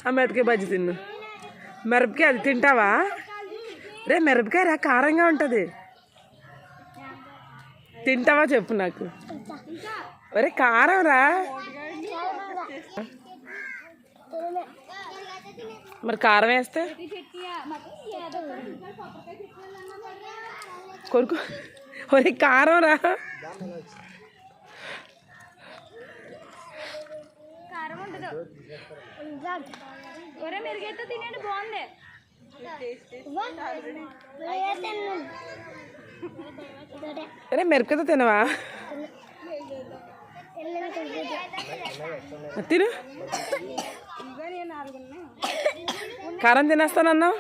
ఆ మెరపకాయ బజ్జి తిన్ను. మిరపకాయ అది తింటావా? రే మిరపకాయ రా, కారంగా ఉంటుంది. తింటావా చెప్పు నాకు. ఒరే కారం రా. మరి కారం వేస్తే కొరుకు. ఒరే కారం రా. అరే మిరపకాయతో తినవా? తిను. కారం తినేస్తానన్నావు.